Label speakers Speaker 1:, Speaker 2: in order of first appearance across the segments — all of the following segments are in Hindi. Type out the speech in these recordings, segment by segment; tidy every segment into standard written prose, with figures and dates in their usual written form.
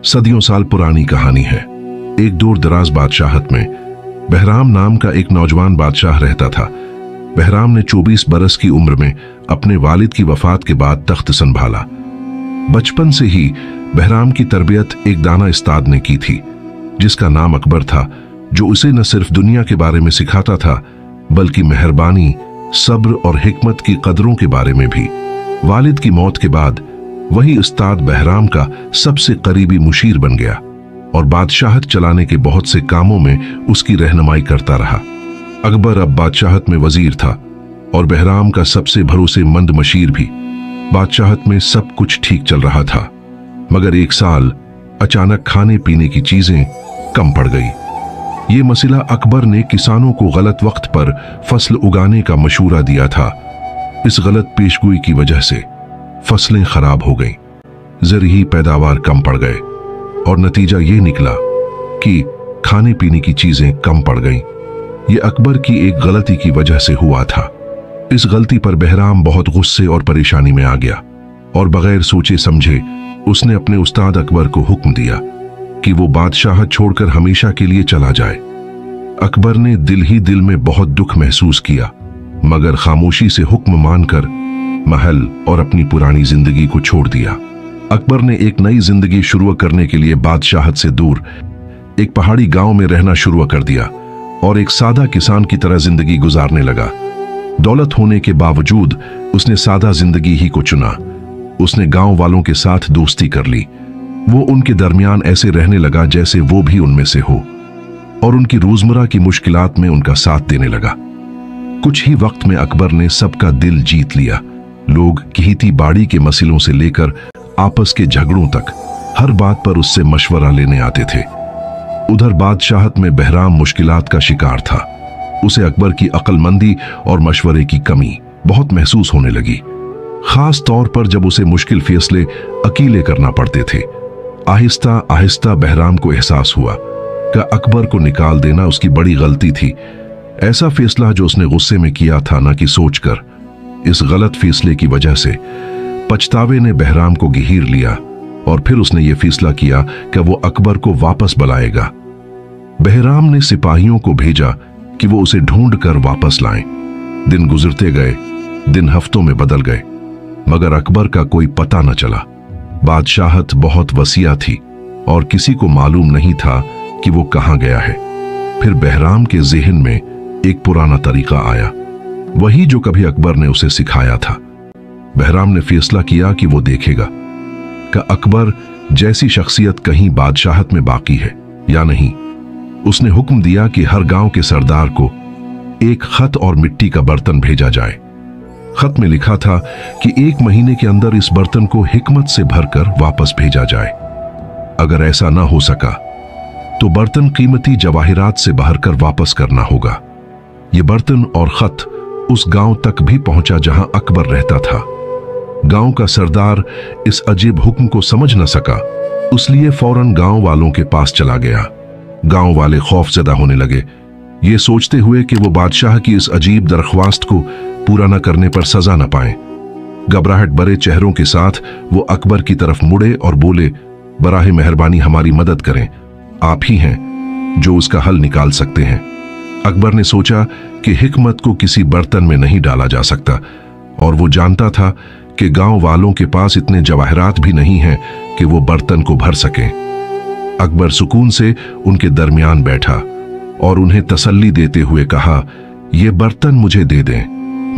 Speaker 1: सदियों साल पुरानी कहानी है। एक दूर दराज बादशाहत में बहराम नाम का एक नौजवान बादशाह रहता था। बहराम ने 24 बरस की उम्र में अपने वालिद की वफात के बाद तख्त संभाला। बचपन से ही बहराम की तरबियत एक दाना उस्ताद ने की थी, जिसका नाम अकबर था, जो उसे न सिर्फ दुनिया के बारे में सिखाता था बल्कि मेहरबानी, सब्र और हिकमत की कदरों के बारे में भी। वालिद की मौत के बाद वही उस्ताद बहराम का सबसे करीबी मुशीर बन गया और बादशाहत चलाने के बहुत से कामों में उसकी रहनुमाई करता रहा। अकबर अब बादशाहत में वजीर था और बहराम का सबसे भरोसेमंद मशीर भी। बादशाहत में सब कुछ ठीक चल रहा था, मगर एक साल अचानक खाने पीने की चीजें कम पड़ गई। ये मसला अकबर ने किसानों को गलत वक्त पर फसल उगाने का मशूरा दिया था। इस गलत पेशगोई की वजह से फसलें खराब हो गईं, ज़रूरी पैदावार कम पड़ गए और नतीजा ये निकला कि खाने पीने की चीजें कम पड़ गईं। ये अकबर की एक गलती की वजह से हुआ था। इस गलती पर बहराम बहुत गुस्से और परेशानी में आ गया और बगैर सोचे समझे उसने अपने उस्ताद अकबर को हुक्म दिया कि वो बादशाहत छोड़कर हमेशा के लिए चला जाए। अकबर ने दिल ही दिल में बहुत दुख महसूस किया, मगर खामोशी से हुक्म मानकर महल और अपनी पुरानी जिंदगी को छोड़ दिया। अकबर ने एक नई जिंदगी शुरू करने के लिए बादशाहत से दूर एक पहाड़ी गांव में रहना शुरू कर दिया और एक सादा किसान की तरह जिंदगी गुजारने लगा। दौलत होने के बावजूद उसने सादा जिंदगी ही को चुना। उसने गांव वालों के साथ दोस्ती कर ली। वो उनके दरमियान ऐसे रहने लगा जैसे वो भी उनमें से हो और उनकी रोजमर्रा की मुश्किलात में उनका साथ देने लगा। कुछ ही वक्त में अकबर ने सबका दिल जीत लिया। लोग खेती बाड़ी के मसलों से लेकर आपस के झगड़ों तक हर बात पर उससे मशवरा लेने आते थे। उधर बादशाहत में बहराम मुश्किलात का शिकार था। उसे अकबर की अक्लमंदी और मशवरे की कमी बहुत महसूस होने लगी, खास तौर पर जब उसे मुश्किल फैसले अकेले करना पड़ते थे। आहिस्ता आहिस्ता बहराम को एहसास हुआ कि अकबर को निकाल देना उसकी बड़ी गलती थी। ऐसा फैसला जो उसने गुस्से में किया था, ना कि सोचकर। इस गलत फैसले की वजह से पछतावे ने बहराम को घेर लिया और फिर उसने यह फैसला किया कि वो अकबर को वापस बुलाएगा। बहराम ने सिपाहियों को भेजा कि वो उसे ढूंढ कर वापस लाएं। दिन गुजरते गए, दिन हफ्तों में बदल गए, मगर अकबर का कोई पता न चला। बादशाहत बहुत वसीआ थी और किसी को मालूम नहीं था कि वो कहां गया है। फिर बहराम के ज़हन में एक पुराना तरीका आया, वही जो कभी अकबर ने उसे सिखाया था। बहराम ने फैसला किया कि वो देखेगा कि अकबर जैसी शख्सियत कहीं बादशाहत में बाकी है या नहीं। उसने हुक्म दिया कि हर गांव के सरदार को एक खत और मिट्टी का बर्तन भेजा जाए। खत में लिखा था कि 1 महीने के अंदर इस बर्तन को हिकमत से भरकर वापस भेजा जाए। अगर ऐसा ना हो सका तो बर्तन कीमती जवाहिरात से भरकर वापस करना होगा। ये बर्तन और खत उस गांव तक भी पहुंचा जहां अकबर रहता था। गांव का सरदार इस अजीब हुक्म को समझ न सका, इसलिए फौरन गांव वालों के पास चला गया। गांव वाले खौफजदा होने लगे, ये सोचते हुए कि वो बादशाह की इस अजीब दरख्वास्त को पूरा न करने पर सजा न पाए। घबराहट भरे चेहरों के साथ वो अकबर की तरफ मुड़े और बोले, बराहे मेहरबानी हमारी मदद करें, आप ही हैं जो उसका हल निकाल सकते हैं। अकबर ने सोचा कि हिकमत को किसी बर्तन में नहीं डाला जा सकता और वो जानता था कि गांव वालों के पास इतने जवाहरात भी नहीं हैं कि वो बर्तन को भर सकें। अकबर सुकून से उनके दरमियान बैठा और उन्हें तसल्ली देते हुए कहा, ये बर्तन मुझे दे दें,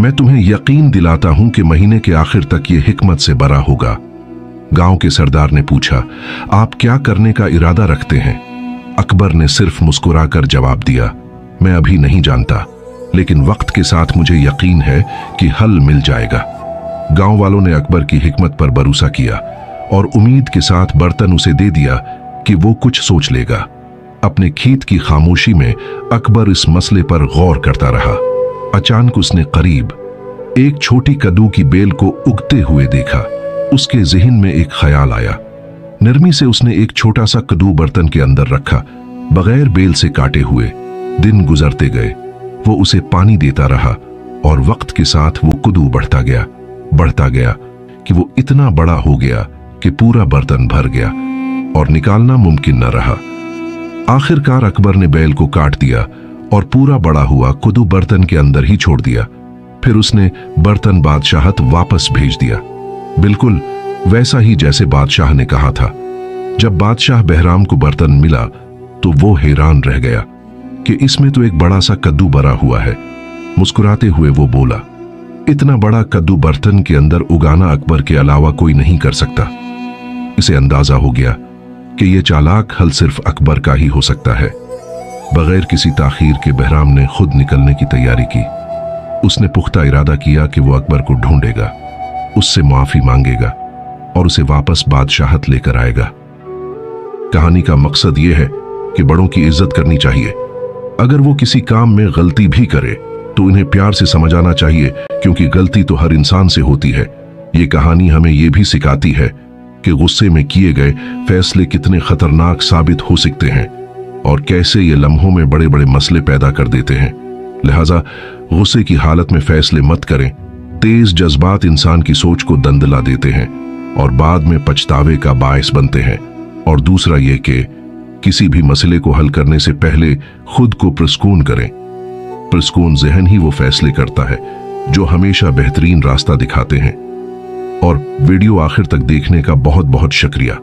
Speaker 1: मैं तुम्हें यकीन दिलाता हूं कि महीने के आखिर तक ये हिकमत से भरा होगा। गांव के सरदार ने पूछा, आप क्या करने का इरादा रखते हैं? अकबर ने सिर्फ मुस्कुराकर जवाब दिया, मैं अभी नहीं जानता, लेकिन वक्त के साथ मुझे यकीन है कि हल मिल जाएगा। गांव वालों ने अकबर की हिकमत पर भरोसा किया और उम्मीद के साथ बर्तन उसे दे दिया कि वो कुछ सोच लेगा। अपने खेत की खामोशी में अकबर इस मसले पर गौर करता रहा। अचानक उसने करीब एक छोटी कद्दू की बेल को उगते हुए देखा। उसके ज़हन में एक ख्याल आया। नरमी से उसने एक छोटा सा कद्दू बर्तन के अंदर रखा, बगैर बेल से काटे हुए। दिन गुजरते गए, वो उसे पानी देता रहा और वक्त के साथ वो कद्दू बढ़ता गया कि वो इतना बड़ा हो गया कि पूरा बर्तन भर गया। और निकालना मुमकिन न रहा। आखिरकार अकबर ने बैल को काट दिया और पूरा बड़ा हुआ कद्दू बर्तन के अंदर ही छोड़ दिया। फिर उसने बर्तन बादशाहत वापस भेज दिया, बिल्कुल वैसा ही जैसे बादशाह ने कहा था। जब बादशाह बहराम को बर्तन मिला तो वो हैरान रह गया कि इसमें तो एक बड़ा सा कद्दू भरा हुआ है। मुस्कुराते हुए वो बोला, इतना बड़ा कद्दू बर्तन के अंदर उगाना अकबर के अलावा कोई नहीं कर सकता। इसे अंदाजा हो गया कि ये चालाक हल सिर्फ अकबर का ही हो सकता है। बगैर किसी ताखीर के बहराम ने खुद निकलने की तैयारी की। उसने पुख्ता इरादा किया कि वो अकबर को ढूंढेगा, उससे माफी मांगेगा और उसे वापस बादशाहत लेकर आएगा। कहानी का मकसद यह है कि बड़ों की इज्जत करनी चाहिए। अगर वो किसी काम में गलती भी करे तो उन्हें प्यार से समझाना चाहिए, क्योंकि गलती तो हर इंसान से होती है। ये कहानी हमें यह भी सिखाती है कि गुस्से में किए गए फैसले कितने खतरनाक साबित हो सकते हैं और कैसे ये लम्हों में बड़े बड़े मसले पैदा कर देते हैं। लिहाजा गुस्से की हालत में फैसले मत करें। तेज जज्बात इंसान की सोच को दंदला देते हैं और बाद में पछतावे का बायस बनते हैं। और दूसरा ये कि किसी भी मसले को हल करने से पहले खुद को पुरस्कून करें। पुरस्कून ज़हन ही वो फैसले करता है जो हमेशा बेहतरीन रास्ता दिखाते हैं। और वीडियो आखिर तक देखने का बहुत बहुत शुक्रिया।